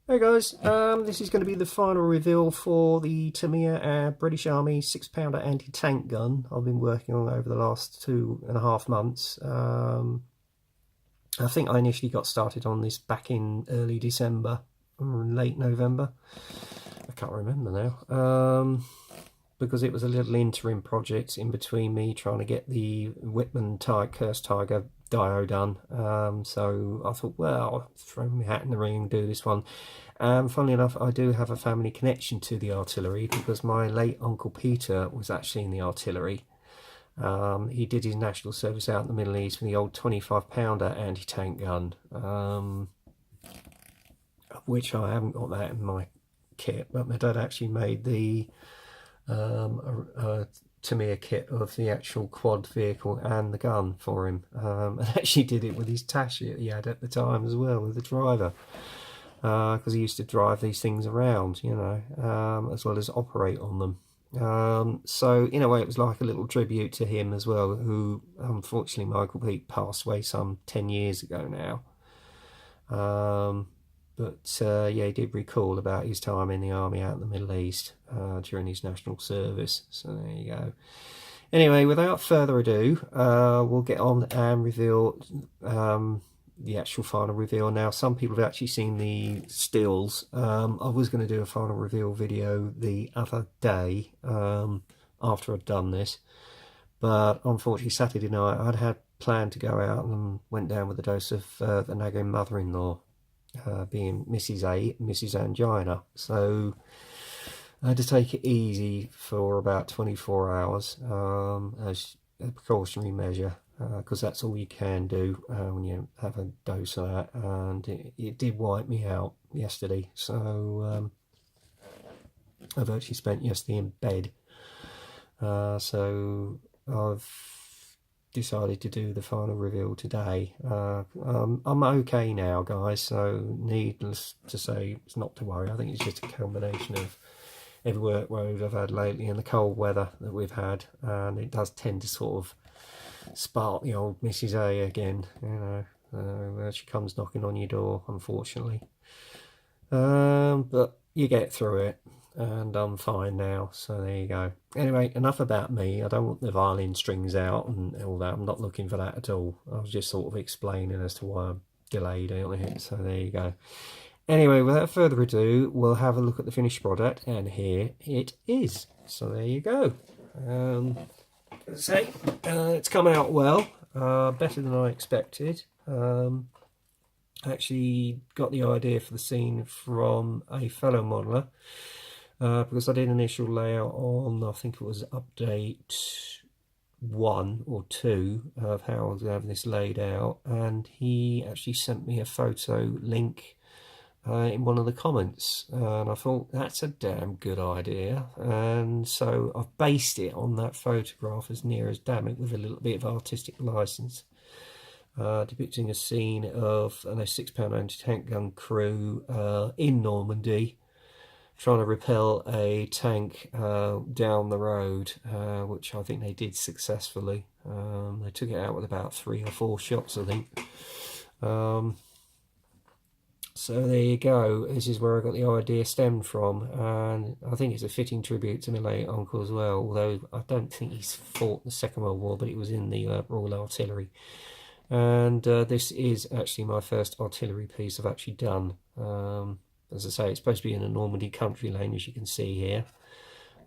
Hey guys, this is going to be the final reveal for the Tamiya British Army 6-pounder anti-tank gun I've been working on over the last 2.5 months. I think I initially got started on this back in early December or late November. I can't remember now, because it was a little interim project in between me trying to get the Whitman Cursed Tiger Dio done. So I thought, well, I'll throw my hat in the ring and do this one. Funnily enough, I do have a family connection to the artillery because my late Uncle Peter was actually in the artillery. He did his national service out in the Middle East with the old 25-pounder anti-tank gun, which I haven't got that in my kit, but my dad actually made the Tamiya kit of the actual quad vehicle and the gun for him, and actually did it with his Tash he had at the time as well, with the driver, because he used to drive these things around, you know, as well as operate on them. So in a way it was like a little tribute to him as well, who unfortunately Michael Pete passed away some 10 years ago now. Yeah, he did recall about his time in the army out in the Middle East during his national service. So there you go. Anyway, without further ado, we'll get on and reveal the actual final reveal. Now, some people have actually seen the stills. I was going to do a final reveal video the other day after I'd done this, but unfortunately Saturday night I'd had planned to go out and went down with a dose of the nagging mother-in-law, being Mrs. Angina. So I had to take it easy for about 24 hours as a precautionary measure, because that's all you can do when you have a dose of that, and it did wipe me out yesterday. So I've actually spent yesterday in bed. So I've decided to do the final reveal today. I'm okay now, guys, so needless to say, it's not to worry. I think it's just a combination of every workload I've had lately and the cold weather that we've had, and it does tend to sort of spark the old Mrs. A again, you know. She comes knocking on your door, unfortunately. But you get through it, and I'm fine now, so there you go. Anyway, enough about me. I don't want the violin strings out and all that. I'm not looking for that at all. I was just sort of explaining as to why I'm delayed on it, so there you go. Anyway, without further ado, we'll have a look at the finished product, and here it is. So there you go. It's come out well, better than I expected. Actually got the idea for the scene from a fellow modeler, because I did an initial layout on, I think it was update 1 or 2 of how I was having this laid out, and he actually sent me a photo link in one of the comments, and I thought that's a damn good idea, and so I've based it on that photograph as near as damn it, with a little bit of artistic license, depicting a scene of a 6-pounder anti-tank gun crew in Normandy trying to repel a tank down the road, which I think they did successfully. They took it out with about 3 or 4 shots, I think. So there you go. This is where I got the idea stemmed from, and I think it's a fitting tribute to my late uncle as well, although I don't think he's fought the Second World War, but he was in the Royal Artillery. And this is actually my first artillery piece I've actually done. As I say, it's supposed to be in a Normandy country lane, as you can see here.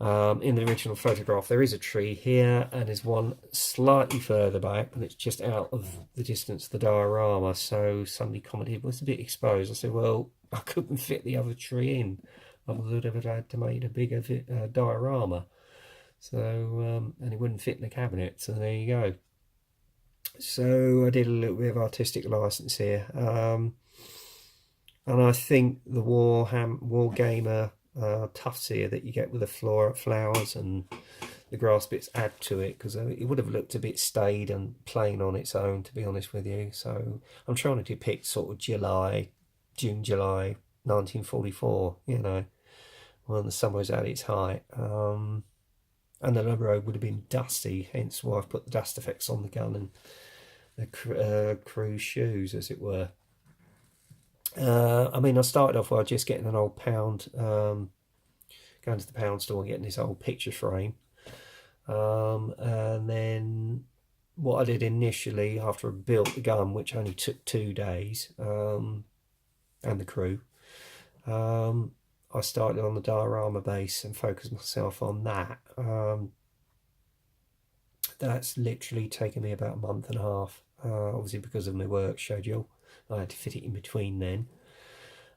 In the original photograph there is a tree here, and there's one slightly further back, but it's just out of the distance of the diorama. So somebody commented, well, it's a bit exposed. I said, well, I couldn't fit the other tree in. I would have had to make a bigger diorama, so and it wouldn't fit in the cabinet, so there you go. So I did a little bit of artistic license here, and I think the war gamer tufts here that you get with the flowers and the grass bits add to it, because it would have looked a bit staid and plain on its own, to be honest with you. So I'm trying to depict sort of June, July 1944, you know, when the sun was at its height. And the road would have been dusty, hence why I've put the dust effects on the gun and the crew shoes, as it were. I mean, I started off by just getting an old pound, going to the pound store and getting this old picture frame. And then what I did initially, after I built the gun, which only took 2 days, and the crew, I started on the diorama base and focused myself on that. That's literally taken me about a month and a half, obviously because of my work schedule. I had to fit it in between then.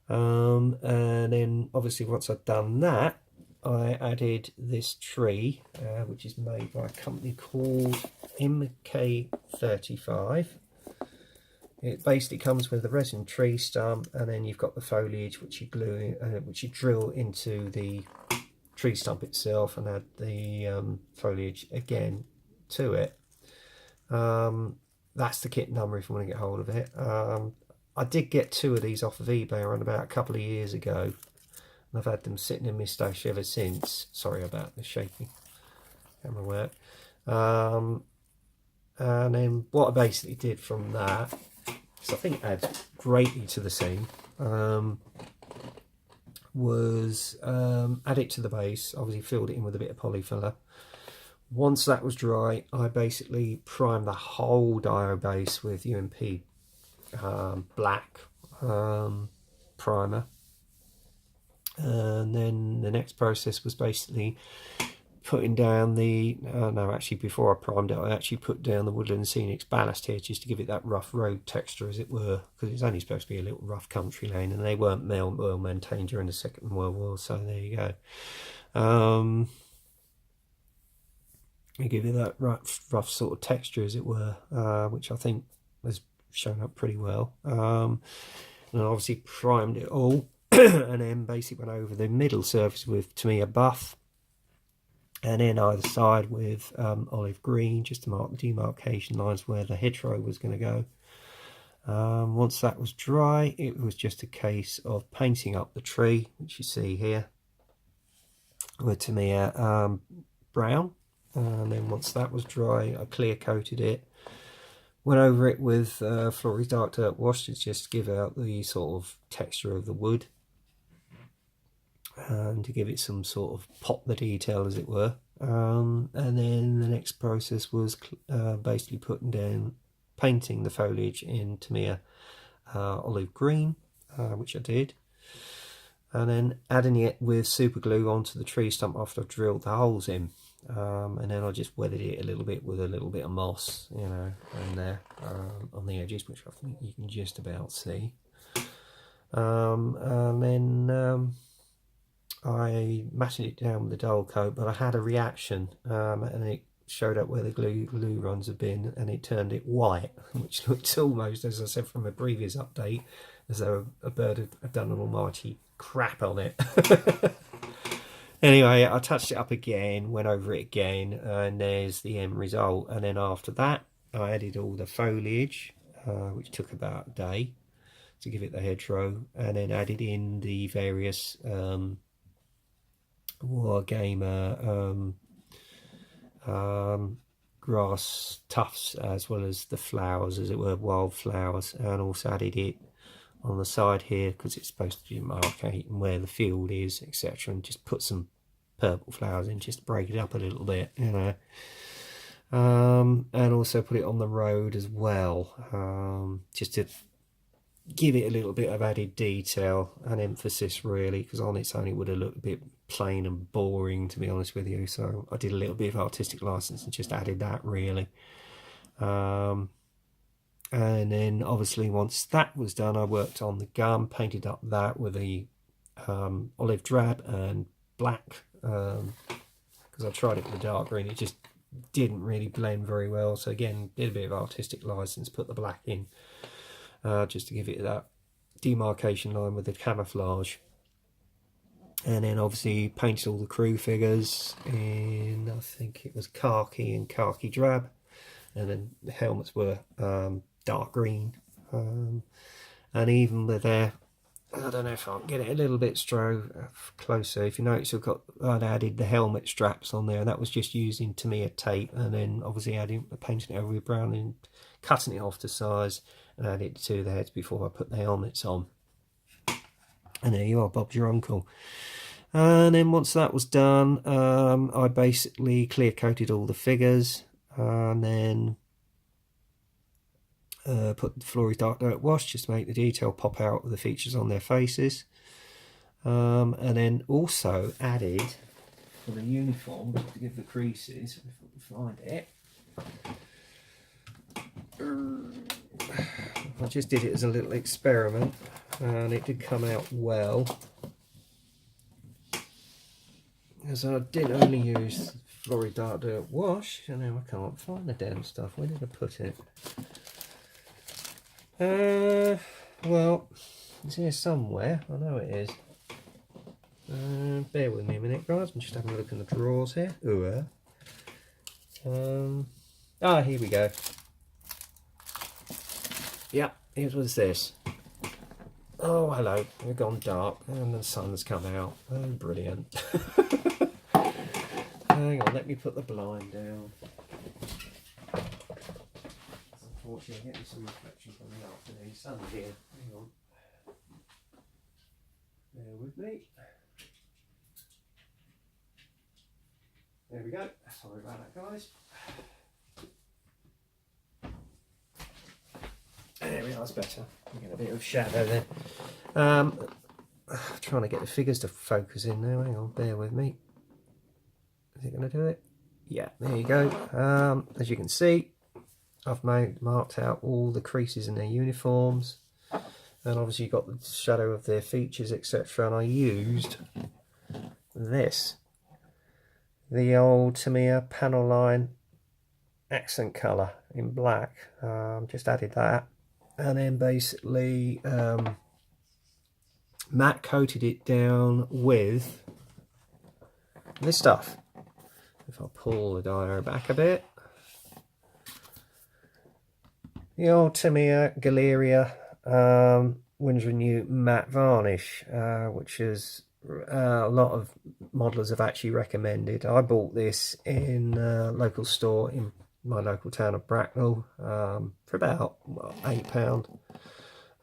And then obviously once I'd done that, I added this tree, which is made by a company called MK35. It basically comes with a resin tree stump, and then you've got the foliage which you glue, which you drill into the tree stump itself, and add the foliage again to it. That's the kit number if you want to get hold of it. I did get 2 of these off of eBay around about a couple of years ago, and I've had them sitting in my stash ever since. Sorry about the shaky camera work. And then what I basically did from that, because I think it adds greatly to the scene, was add it to the base. Obviously filled it in with a bit of polyfiller. Once that was dry, I basically primed the whole dio base with UMP black primer, and then the next process was basically putting down the no, actually before I primed it, I actually put down the Woodland Scenics ballast here just to give it that rough road texture, as it were, because it's only supposed to be a little rough country lane, and they weren't well maintained during the Second World War, so there you go. You give it that rough sort of texture, as it were, which I think has shown up pretty well. And I obviously primed it all, and then basically went over the middle surface with Tamiya buff, and then either side with olive green, just to mark the demarcation lines where the hedgerow was going to go. Once that was dry, it was just a case of painting up the tree, which you see here, with Tamiya brown. And then once that was dry, I clear coated it, went over it with Florey's Dark Dirt Wash to just give out the sort of texture of the wood, and to give it some sort of pop the detail, as it were. And then the next process was basically putting down, painting the foliage in Tamiya olive green, which I did, and then adding it with super glue onto the tree stump after I've drilled the holes in. And then I just weathered it a little bit with a little bit of moss, you know, and there on the edges, which I think you can just about see. And then I matted it down with the dull coat, but I had a reaction, and it showed up where the glue runs have been, and it turned it white, which looked almost, as I said from a previous update, as though a bird had done an almighty crap on it. Anyway, I touched it up again, went over it again, and there's the end result. And then after that, I added all the foliage, which took about a day to give it the hedgerow, and then added in the various Wargamer grass tufts, as well as the flowers, as it were, wild flowers, and also added it on the side here because it's supposed to be marking where the field is, etc., and just put some purple flowers in just to break it up a little bit, you know. And also put it on the road as well, just to give it a little bit of added detail and emphasis, really, because on its own it would have looked a bit plain and boring, to be honest with you. So I did a little bit of artistic license and just added that, really. And then obviously once that was done, I worked on the gun, painted up that with the olive drab and black, because I tried it with the dark green, it just didn't really blend very well. So again, did a bit of artistic license, put the black in, just to give it that demarcation line with the camouflage. And then obviously painted all the crew figures in, I think it was khaki and khaki drab, and then the helmets were dark green, and even with their, I don't know if I can get it a little bit closer. If you notice, I'd added the helmet straps on there, and that was just using Tamiya tape, and then obviously painting it over with brown and cutting it off to size, and added it to the heads before I put the helmets on. And there you are, Bob's your uncle. And then once that was done, I basically clear coated all the figures, and then put the Flory's Dark Dirt Wash just to make the detail pop out of the features on their faces. And then also added for the uniform, just to give the creases, if I can find it. I just did it as a little experiment, and it did come out well. As I did only use Flory Dark Dirt Wash, and now I can't find the damn stuff. Where did I put it? Well, it's here somewhere. I know it is. Bear with me a minute, guys. I'm just having a look in the drawers here. Ooh. Here we go. Yep, here's what's this. Oh, hello. We've gone dark, and the sun's come out. Oh, brilliant. Hang on, let me put the blind down. Unfortunately, I'm getting some reflection from the afternoon sun here. Hang on. Bear with me. There we go. Sorry about that, guys. There we are, that's better. We get a bit of shadow there. Trying to get the figures to focus in now. Hang on, bear with me. Is it going to do it? Yeah, there you go. As you can see, I've marked out all the creases in their uniforms, and obviously you've got the shadow of their features, etc. And I used this, the old Tamiya panel line accent colour in black. Just added that, and then basically matte coated it down with this stuff. If I pull the dial back a bit, the old Tamiya Galeria Winsor & Newton matte varnish, which is a lot of modelers have actually recommended. I bought this in a local store in my local town of Bracknell for about £8,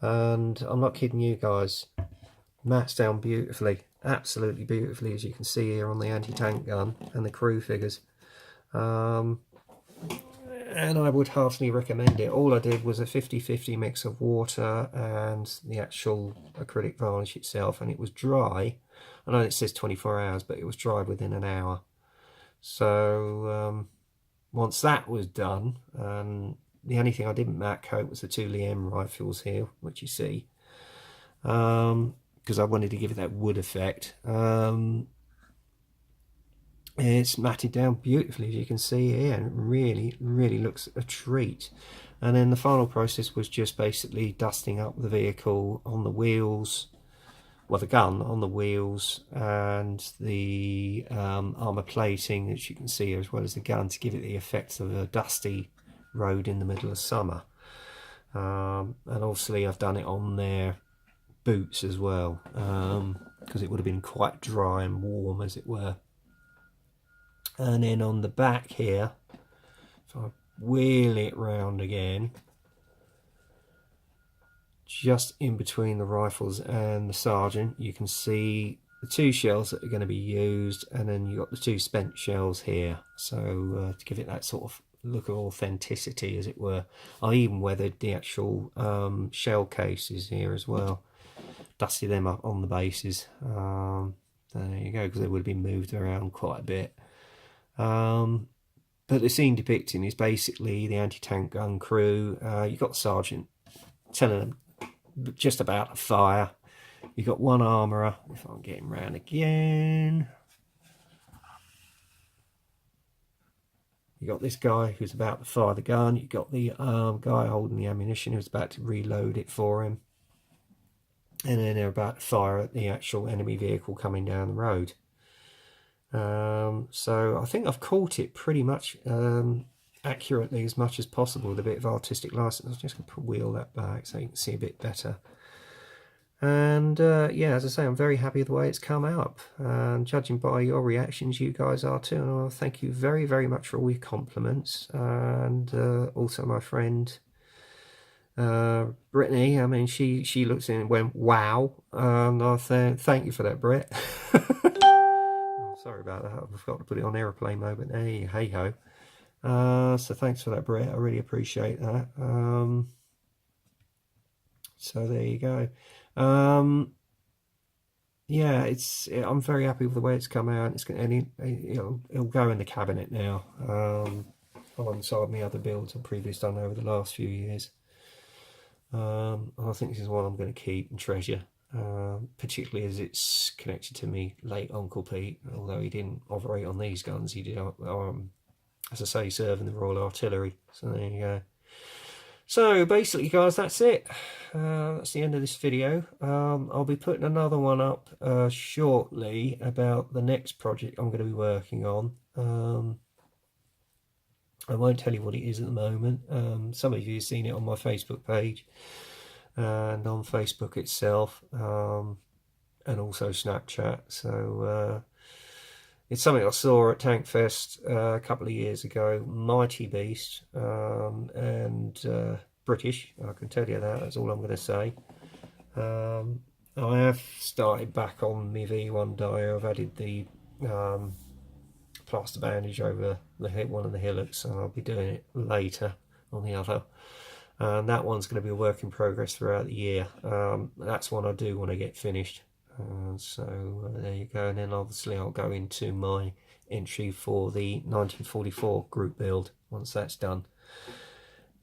and I'm not kidding you guys, mattes down beautifully, absolutely beautifully, as you can see here on the anti-tank gun and the crew figures. And I would heartily recommend it. All I did was a 50-50 mix of water and the actual acrylic varnish itself, and it was dry. I know it says 24 hours, but it was dried within an hour. So once that was done, the only thing I didn't matte coat was the 2 Liam rifles here, which you see, because I wanted to give it that wood effect. It's matted down beautifully, as you can see here, and it really, really looks a treat. And then the final process was just basically dusting up the vehicle on the wheels, well, the gun on the wheels, and the armour plating, as you can see here, as well as the gun, to give it the effect of a dusty road in the middle of summer. And obviously I've done it on their boots as well, because it would have been quite dry and warm, as it were. And then on the back here, if I wheel it round again, just in between the rifles and the sergeant, you can see the 2 shells that are going to be used, and then you've got the 2 spent shells here. So to give it that sort of look of authenticity, as it were. I even weathered the actual shell cases here as well, dusted them up on the bases. There you go, because they would have been moved around quite a bit. But the scene depicting is basically the anti-tank gun crew. You've got the sergeant telling them just about to fire. You've got one armourer, if I'm getting round again. You've got this guy who's about to fire the gun. You've got the guy holding the ammunition who's about to reload it for him. And then they're about to fire at the actual enemy vehicle coming down the road. So I think I've caught it pretty much accurately, as much as possible, with a bit of artistic license. I'm just going to wheel that back so you can see a bit better. And yeah, as I say, I'm very happy with the way it's come out, and judging by your reactions, you guys are too. And I want to thank you very, very much for all your compliments, and also my friend Brittany, I mean, she looks in and went, wow. And I thank you for that, Brett. Oh, sorry about that. I forgot to put it on airplane mode, but hey ho. So thanks for that, Brett. I really appreciate that. So there you go. Yeah, I'm very happy with the way it's come out. It'll go in the cabinet now, alongside my other builds I've previously done over the last few years. I think this is one I'm going to keep and treasure, particularly as it's connected to me late Uncle Pete. Although he didn't operate on these guns, he did, as I say, serve in the Royal Artillery. So there you go. So basically, guys, that's it. That's the end of this video. I'll be putting another one up shortly about the next project I'm going to be working on. I won't tell you what it is at the moment. Some of you have seen it on my Facebook page and on Facebook itself, and also Snapchat. So it's something I saw at Tank Fest a couple of years ago. Mighty beast, and British, I can tell you that. That's all I'm going to say. I have started back on my V1 Dio. I've added the plaster bandage over one of the hillocks, and I'll be doing it later on the other. And that one's going to be a work in progress throughout the year. That's one I do want to get finished. So there you go. And then obviously I'll go into my entry for the 1944 group build once that's done.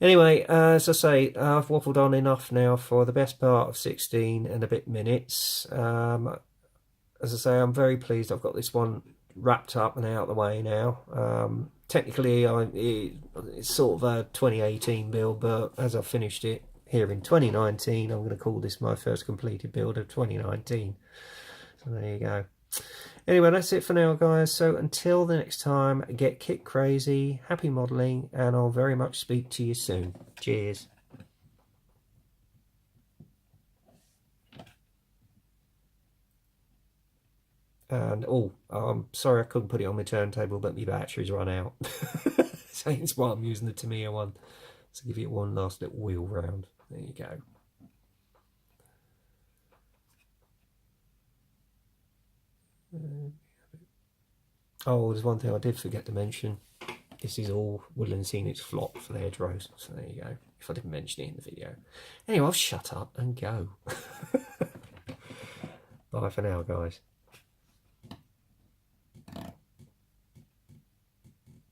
Anyway, as I say, I've waffled on enough now for the best part of 16 and a bit minutes. As I say, I'm very pleased I've got this one wrapped up and out of the way now. Technically, it's sort of a 2018 build, but as I've finished it here in 2019, I'm going to call this my first completed build of 2019. So there you go. Anyway, that's it for now, guys. So until the next time, get kit crazy, happy modelling, and I'll very much speak to you soon. Cheers. And I'm sorry I couldn't put it on my turntable, but my battery's run out. So that's why I'm using the Tamiya one. So give it one last little wheel round. There you go. Oh, there's one thing I did forget to mention. This is all Woodland Scenics flop for the hedgerows. So there you go. If I didn't mention it in the video. Anyway, I'll shut up and go. Bye for now, guys.